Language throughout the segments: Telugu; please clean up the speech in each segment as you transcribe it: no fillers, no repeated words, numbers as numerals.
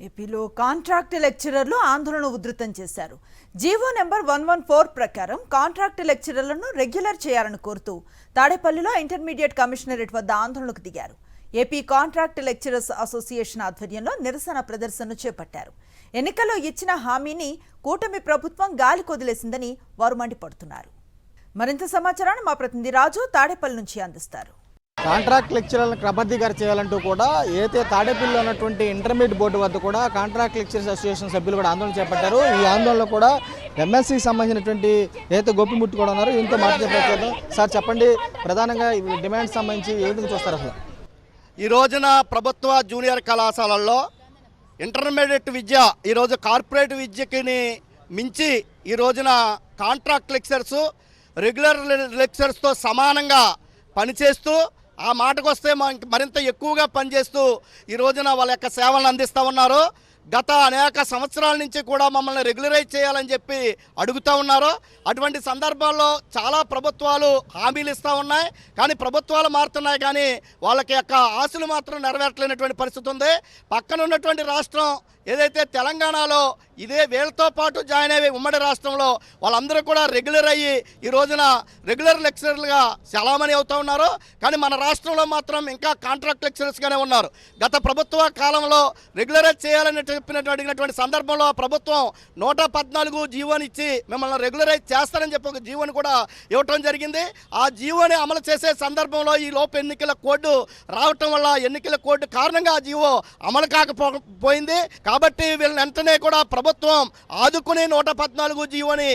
ఏపీలో కాంట్రాక్ట్ లెక్చరర్లు ఆందోళన ఉధృతం చేశారు. జీవో నెంబర్ 114 ప్రకారం కాంట్రాక్ట్ లెక్చరర్లను రెగ్యులర్ చేయాలని కోరుతూ తాడేపల్లిలో ఇంటర్మీడియట్ కమిషనరేట్ వద్ద ఆందోళనకు దిగారు. ఏపీ కాంట్రాక్ట్ లెక్చరర్స్ అసోసియేషన్ ఆధ్వర్యంలో నిరసన ప్రదర్శనను చేపట్టారు. ఎన్నికల్లో ఇచ్చిన హామీని కూటమి ప్రభుత్వం గాలి కొదిలేసిందని వారు మండిపడుతున్నారు. మరింత సమాచారాన్ని మా ప్రతినిధి రాజు తాడేపల్లి నుంచి అందిస్తారు. కాంట్రాక్ట్ లెక్చరర్లను క్రమబద్ధీకరణ చేయాలంటూ కూడా ఏదైతే తాడేపల్లిలో ఉన్నటువంటి ఇంటర్మీడియట్ బోర్డు వద్ద కూడా కాంట్రాక్ట్ లెక్చరర్స్ అసోసియేషన్ సభ్యులు కూడా ఆందోళన చేపట్టారు. ఈ ఆందోళనలో కూడా ఎంఎస్సికి సంబంధించినటువంటి ఏదైతే గోపిముట్టు కూడా ఉన్నారో ఇంతో మాట్లాడుతున్నారు. సార్ చెప్పండి, ప్రధానంగా డిమాండ్స్ సంబంధించి ఏ విధంగా చూస్తారు? అసలు ఈ రోజున ప్రభుత్వ జూనియర్ కళాశాలల్లో ఇంటర్మీడియట్ విద్య ఈరోజు కార్పొరేట్ విద్యకి మించి ఈ రోజున కాంట్రాక్ట్ లెక్చరర్స్ రెగ్యులర్ లెక్చరర్స్తో సమానంగా పనిచేస్తూ ఆ మాటకు వస్తే మరింత ఎక్కువగా పనిచేస్తూ ఈ రోజున వాళ్ళ యొక్క సేవలను అందిస్తూ ఉన్నారు. గత అనేక సంవత్సరాల నుంచి కూడా మమ్మల్ని రెగ్యులరైజ్ చేయాలని చెప్పి అడుగుతూ ఉన్నారు. అటువంటి సందర్భాల్లో చాలా ప్రభుత్వాలు హామీలు ఇస్తూ ఉన్నాయి, కానీ ప్రభుత్వాలు మారుతున్నాయి, కానీ వాళ్ళకి యొక్క ఆశలు మాత్రం నెరవేర్చలేనటువంటి పరిస్థితి ఉంది. పక్కన ఉన్నటువంటి రాష్ట్రం ఏదైతే తెలంగాణలో ఇదే వీళ్ళతో పాటు జాయిన్ అయ్యే ఉమ్మడి రాష్ట్రంలో వాళ్ళందరూ కూడా రెగ్యులర్ అయ్యి ఈ రోజున రెగ్యులర్ లెక్చరర్లుగా చలామణి అవుతూ ఉన్నారు. కానీ మన రాష్ట్రంలో మాత్రం ఇంకా కాంట్రాక్ట్ లెక్చరర్స్గానే ఉన్నారు. గత ప్రభుత్వ కాలంలో రెగ్యులరైజ్ చేయాలని అడిగినటువంటి సందర్భంలో ప్రభుత్వం 114 జీవోని ఇచ్చి మిమ్మల్ని రెగ్యులరైజ్ చేస్తారని చెప్పి ఒక జీవోని కూడా ఇవ్వటం జరిగింది. ఆ జీవోని అమలు చేసే సందర్భంలో ఈ లోపు ఎన్నికల కోడ్ రావటం వల్ల ఎన్నికల కోడ్ కారణంగా ఆ జీవో అమలు కాకపోయింది. కాబట్టి వీళ్ళని వెంటనే కూడా ప్రభుత్వం ఆదుకుని 114 జీవోని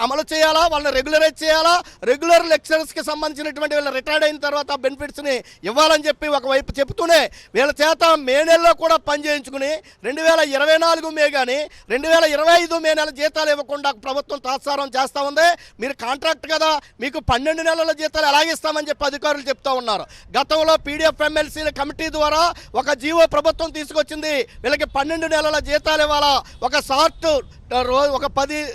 అమలు చేయాలా, వాళ్ళని రెగ్యులరైజ్ చేయాలా, రెగ్యులర్ లెక్చరర్స్కి సంబంధించినటువంటి వీళ్ళ రిటైర్డ్ అయిన తర్వాత బెనిఫిట్స్ని ఇవ్వాలని చెప్పి ఒకవైపు చెబుతూనే వీళ్ళ చేత మే నెలలో కూడా పనిచేయించుకుని 2024 మే కానీ 2025 మే నెల జీతాలు ఇవ్వకుండా ప్రభుత్వం తాత్సారం చేస్తూ ఉంది. మీరు కాంట్రాక్ట్ కదా, మీకు 12 నెలల జీతాలు ఎలాగిస్తామని చెప్పి అధికారులు చెప్తా ఉన్నారు. గతంలో పీడిఎఫ్ ఎమ్మెల్సీల కమిటీ ద్వారా ఒక జీవో ప్రభుత్వం తీసుకొచ్చింది. వీళ్ళకి 12 నెలల జీతాలు ఇవ్వాలా, ఒక షార్ట్ ఒక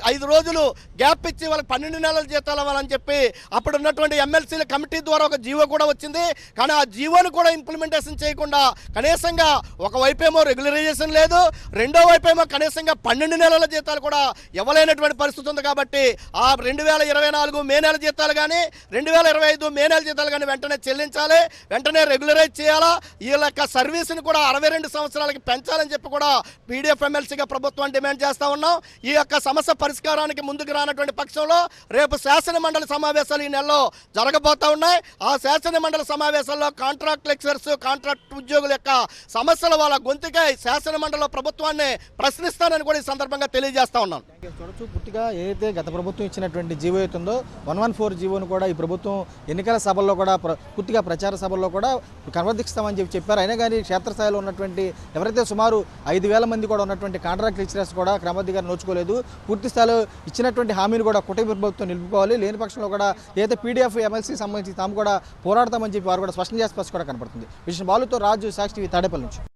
5 రోజులు గ్యాప్ ఇచ్చి వాళ్ళకి 12 నెలల జీతాలు ఇవ్వాలని చెప్పి అప్పుడు ఉన్నటువంటి ఎమ్మెల్సీల కమిటీ ద్వారా ఒక జీవో కూడా వచ్చింది. కానీ ఆ జీవోను కూడా ఇంప్లిమెంటేషన్ చేయకుండా కనీసంగా ఒకవైపేమో రెగ్యులరైజేషన్ లేదు, రెండో వైపేమో కనీసంగా 12 నెలల జీతాలు కూడా ఇవ్వలేనటువంటి పరిస్థితి ఉంది. కాబట్టి ఆ 2024 మే నెల జీతాలు కానీ 2025 మే నెల జీతాలు కానీ వెంటనే చెల్లించాలి, వెంటనే రెగ్యులరైజ్ చేయాలా, వీళ్ళ యొక్క సర్వీస్ని కూడా 62 సంవత్సరాలకి పెంచాలని చెప్పి కూడా పీడిఎఫ్ ఎమ్మెల్సీగా ప్రభుత్వం డిమాండ్ చేస్తూ ఉన్నాం. ఈ యొక్క సమస్య పరిష్కారానికి ముందుకు రానటువంటి పక్షంలో రేపు శాసన మండలి సమావేశాలు ఈ నెలలో జరగబోతా ఉన్నాయి. ఆ శాసన మండలి సమావేశాల్లో కాంట్రాక్ట్ లెక్చరర్స్, కాంట్రాక్ట్ ఉద్యోగుల యొక్క సమస్యల వాళ్ళ గొంతుకై శాసన మండలిలో ప్రభుత్వాన్ని ప్రశ్నిస్తానని కూడా ఈ సందర్భంగా తెలియజేస్తా ఉన్నాను. చూడొచ్చు, పూర్తిగా ఏదైతే గత ప్రభుత్వం ఇచ్చినటువంటి జీవో అవుతుందో 114 జీవోను కూడా ఈ ప్రభుత్వం ఎన్నికల సభల్లో కూడా పూర్తిగా ప్రచార సభల్లో కూడా క్రమదీక్షిస్తామని చెప్పారు. అయినా కానీ క్షేత్రస్థాయిలో ఉన్నటువంటి ఎవరైతే సుమారు 5,000 మంది కూడా ఉన్నటువంటి కాంట్రాక్ట్ లెక్చరర్స్ కూడా క్రమబద్ధీకరణ నోచుకోలేదు. పూర్తి స్థాయిలో ఇచ్చినటువంటి హామీని కూడా కూటమి ప్రభుత్వం నిలుపుకోవాలి, లేని పక్షంలో కూడా ఏదైతే పీడిఎఫ్ ఎమ్మెల్సీ సంబంధించి తాము కూడా పోరాడతామని చెప్పి వారు కూడా స్పష్టం చేసే పరిస్థితి కూడా కనపడుతుంది. విషయం బాలుతో రాజు, సాక్షి టీవీ, తాడేపల్లి నుంచి.